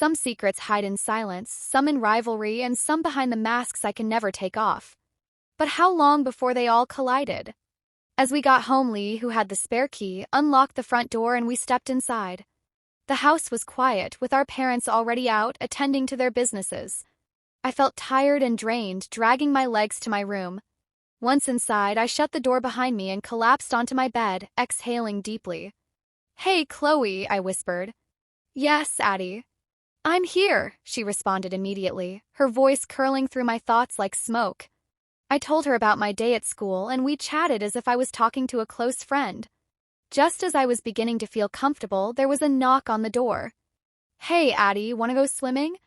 Some secrets hide in silence, some in rivalry, and some behind the masks I can never take off. But how long before they all collided? As we got home, Lee, who had the spare key, unlocked the front door and we stepped inside. The house was quiet, with our parents already out, attending to their businesses. I felt tired and drained, dragging my legs to my room. Once inside, I shut the door behind me and collapsed onto my bed, exhaling deeply. "Hey, Chloe," I whispered. "Yes, Addie." "I'm here," she responded immediately, her voice curling through my thoughts like smoke. I told her about my day at school, and we chatted as if I was talking to a close friend. Just as I was beginning to feel comfortable, there was a knock on the door. "Hey, Addie, wanna go swimming?"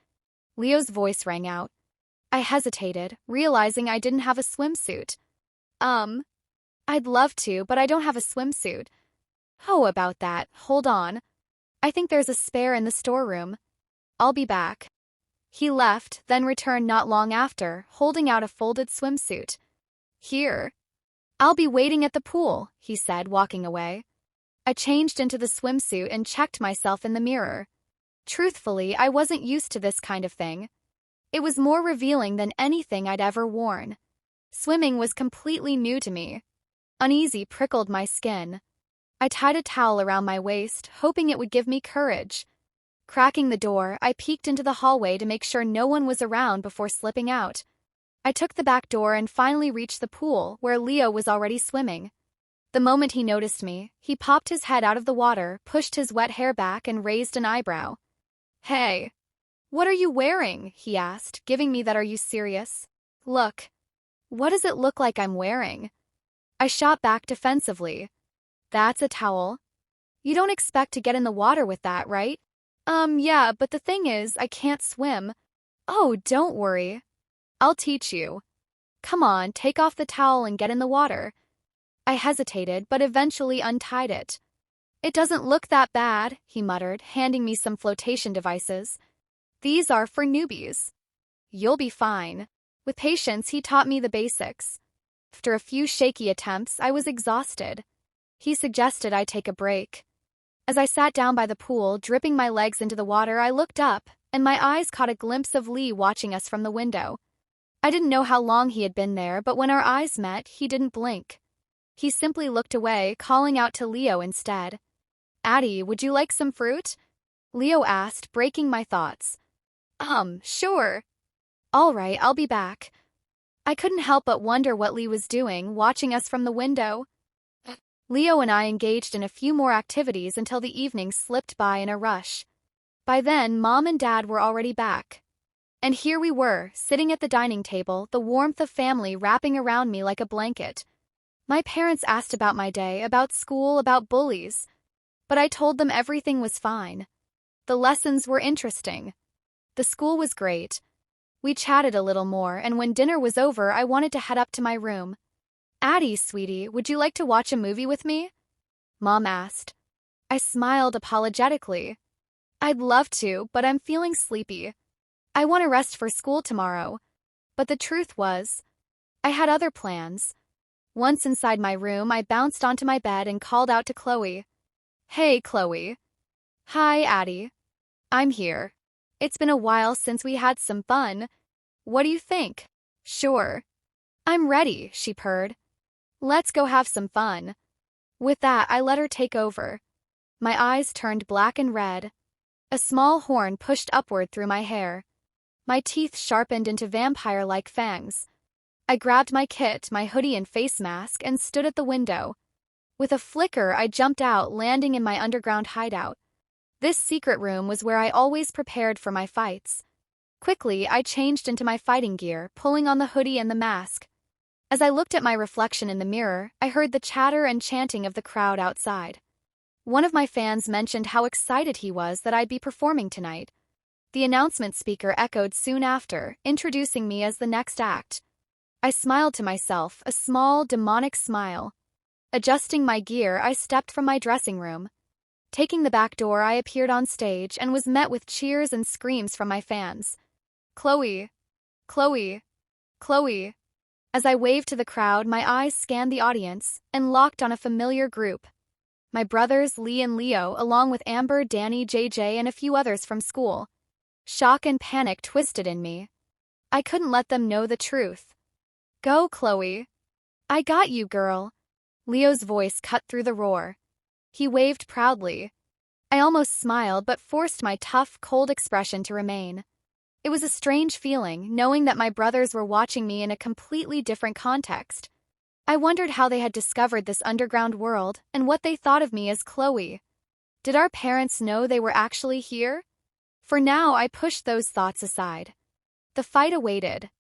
Leo's voice rang out. I hesitated, realizing I didn't have a swimsuit. I'd love to, but I don't have a swimsuit." "Oh, about that, hold on. I think there's a spare in the storeroom. I'll be back." He left, then returned not long after, holding out a folded swimsuit. "Here. I'll be waiting at the pool," he said, walking away. I changed into the swimsuit and checked myself in the mirror. Truthfully, I wasn't used to this kind of thing. It was more revealing than anything I'd ever worn. Swimming was completely new to me. Uneasy prickled my skin. I tied a towel around my waist, hoping it would give me courage. Cracking the door, I peeked into the hallway to make sure no one was around before slipping out. I took the back door and finally reached the pool, where Leo was already swimming. The moment he noticed me, he popped his head out of the water, pushed his wet hair back, and raised an eyebrow. "Hey, what are you wearing?" he asked, giving me that "are you serious" look. "What does it look like I'm wearing?" I shot back defensively. "That's a towel. You don't expect to get in the water with that, right?" Yeah, but the thing is, I can't swim." "Oh, don't worry. I'll teach you. Come on, take off the towel and get in the water." I hesitated, but eventually untied it. "It doesn't look that bad," he muttered, handing me some flotation devices. "These are for newbies. You'll be fine." With patience, he taught me the basics. After a few shaky attempts, I was exhausted. He suggested I take a break. As I sat down by the pool, dripping my legs into the water, I looked up, and my eyes caught a glimpse of Lee watching us from the window. I didn't know how long he had been there, but when our eyes met, he didn't blink. He simply looked away, calling out to Leo instead. "Addie, would you like some fruit?" Leo asked, breaking my thoughts. Sure." "All right, I'll be back." I couldn't help but wonder what Lee was doing, watching us from the window. Leo and I engaged in a few more activities until the evening slipped by in a rush. By then, Mom and Dad were already back. And here we were, sitting at the dining table, the warmth of family wrapping around me like a blanket. My parents asked about my day, about school, about bullies. But I told them everything was fine. The lessons were interesting. The school was great. We chatted a little more, and when dinner was over, I wanted to head up to my room. "Addie, sweetie, would you like to watch a movie with me?" Mom asked. I smiled apologetically. "I'd love to, but I'm feeling sleepy. I want to rest for school tomorrow." But the truth was, I had other plans. Once inside my room, I bounced onto my bed and called out to Chloe. "Hey, Chloe." "Hi, Addie. I'm here. It's been a while since we had some fun. What do you think?" "Sure. I'm ready," she purred. "Let's go have some fun." With that, I let her take over. My eyes turned black and red. A small horn pushed upward through my hair. My teeth sharpened into vampire-like fangs. I grabbed my kit, my hoodie and face mask, and stood at the window. With a flicker, I jumped out, landing in my underground hideout. This secret room was where I always prepared for my fights. Quickly, I changed into my fighting gear, pulling on the hoodie and the mask. As I looked at my reflection in the mirror, I heard the chatter and chanting of the crowd outside. One of my fans mentioned how excited he was that I'd be performing tonight. The announcement speaker echoed soon after, introducing me as the next act. I smiled to myself, a small, demonic smile. Adjusting my gear, I stepped from my dressing room. Taking the back door, I appeared on stage and was met with cheers and screams from my fans. "Chloe! Chloe! Chloe!" As I waved to the crowd, my eyes scanned the audience and locked on a familiar group. My brothers, Lee and Leo, along with Amber, Danny, JJ, and a few others from school. Shock and panic twisted in me. I couldn't let them know the truth. Go, Chloe. I got you, girl. Leo's voice cut through the roar. He waved proudly. I almost smiled but forced my tough, cold expression to remain. It was a strange feeling, knowing that my brothers were watching me in a completely different context. I wondered how they had discovered this underground world and what they thought of me as Chloe. Did our parents know they were actually here? For now, I pushed those thoughts aside. The fight awaited.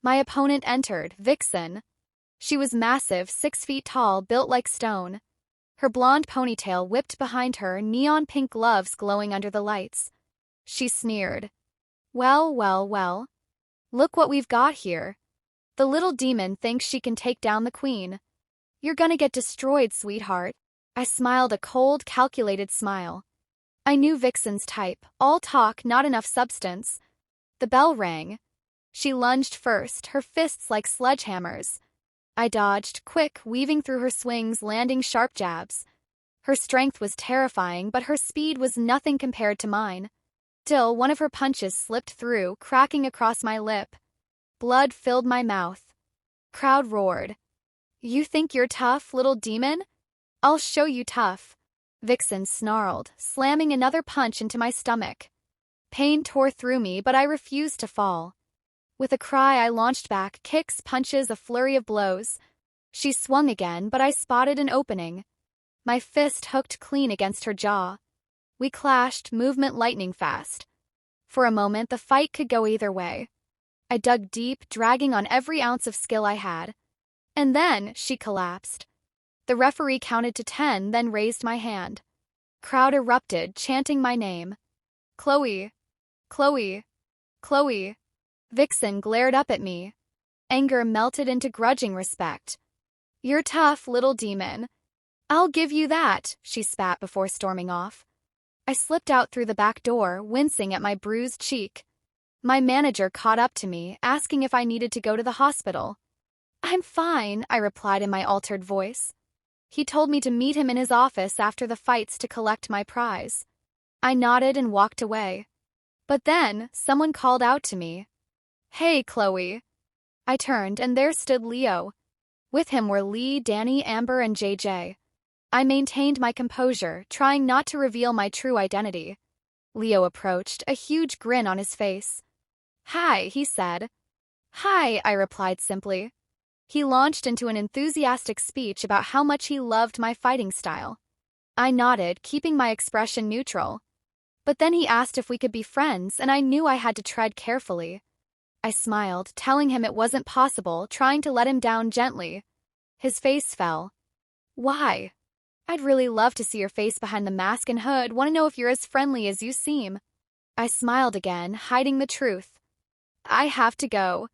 My opponent entered, Vixen. She was massive, 6 feet tall, built like stone. Her blonde ponytail whipped behind her, neon pink gloves glowing under the lights. She sneered. Well, well, well. Look what we've got here. The little demon thinks she can take down the queen. You're gonna get destroyed, sweetheart. I smiled a cold, calculated smile. I knew Vixen's type, all talk, not enough substance. The bell rang. She lunged first, her fists like sledgehammers. I dodged, quick, weaving through her swings, landing sharp jabs. Her strength was terrifying, but her speed was nothing compared to mine. Still, one of her punches slipped through, cracking across my lip. Blood filled my mouth. Crowd roared. You think you're tough, little demon? I'll show you tough. Vixen snarled, slamming another punch into my stomach. Pain tore through me, but I refused to fall. With a cry, I launched back, kicks, punches, a flurry of blows. She swung again, but I spotted an opening. My fist hooked clean against her jaw. We clashed, movement lightning fast. For a moment, the fight could go either way. I dug deep, dragging on every ounce of skill I had. And then, she collapsed. The referee counted to 10, then raised my hand. Crowd erupted, chanting my name. Chloe. Chloe. Chloe. Vixen glared up at me. Anger melted into grudging respect. You're tough, little demon. I'll give you that, she spat before storming off. I slipped out through the back door, wincing at my bruised cheek. My manager caught up to me, asking if I needed to go to the hospital. I'm fine, I replied in my altered voice. He told me to meet him in his office after the fights to collect my prize. I nodded and walked away. But then, someone called out to me. Hey, Chloe. I turned, and there stood Leo. With him were Lee, Danny, Amber, and JJ. I maintained my composure, trying not to reveal my true identity. Leo approached, a huge grin on his face. Hi, he said. Hi, I replied simply. He launched into an enthusiastic speech about how much he loved my fighting style. I nodded, keeping my expression neutral. But then he asked if we could be friends, and I knew I had to tread carefully. I smiled, telling him it wasn't possible, trying to let him down gently. His face fell. Why? I'd really love to see your face behind the mask and hood, want to know if you're as friendly as you seem. I smiled again, hiding the truth. I have to go.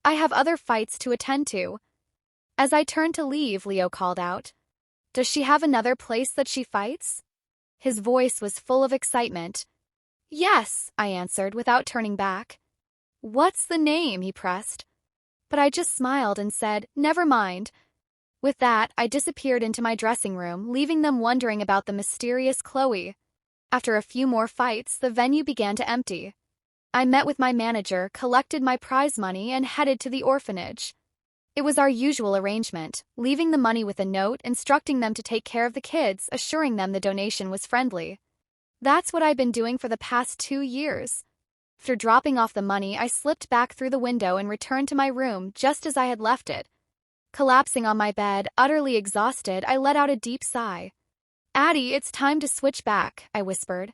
I have other fights to attend to. As I turned to leave, Leo called out. Does she have another place that she fights? His voice was full of excitement. Yes, I answered without turning back. What's the name? He pressed. But I just smiled and said, never mind. With that, I disappeared into my dressing room, leaving them wondering about the mysterious Chloe. After a few more fights, the venue began to empty. I met with my manager, collected my prize money, and headed to the orphanage. It was our usual arrangement, leaving the money with a note instructing them to take care of the kids, assuring them the donation was friendly. That's what I've been doing for the past 2 years. After dropping off the money, I slipped back through the window and returned to my room just as I had left it. Collapsing on my bed, utterly exhausted, I let out a deep sigh. Addie, it's time to switch back, I whispered.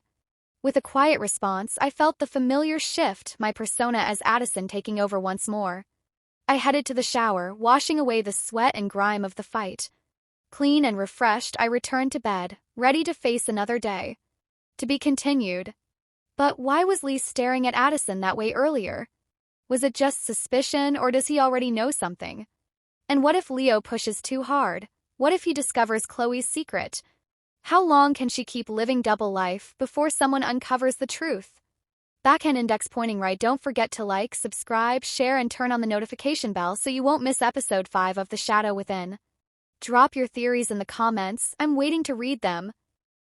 With a quiet response, I felt the familiar shift, my persona as Addison taking over once more. I headed to the shower, washing away the sweat and grime of the fight. Clean and refreshed, I returned to bed, ready to face another day. To be continued. But why was Lee staring at Addison that way earlier? Was it just suspicion, or does he already know something? And what if Leo pushes too hard? What if he discovers Chloe's secret? How long can she keep living double life before someone uncovers the truth? Backhand index pointing right. Don't forget to like, subscribe, share, and turn on the notification bell so you won't miss episode 5 of The Shadow Within. Drop your theories in the comments. I'm waiting to read them.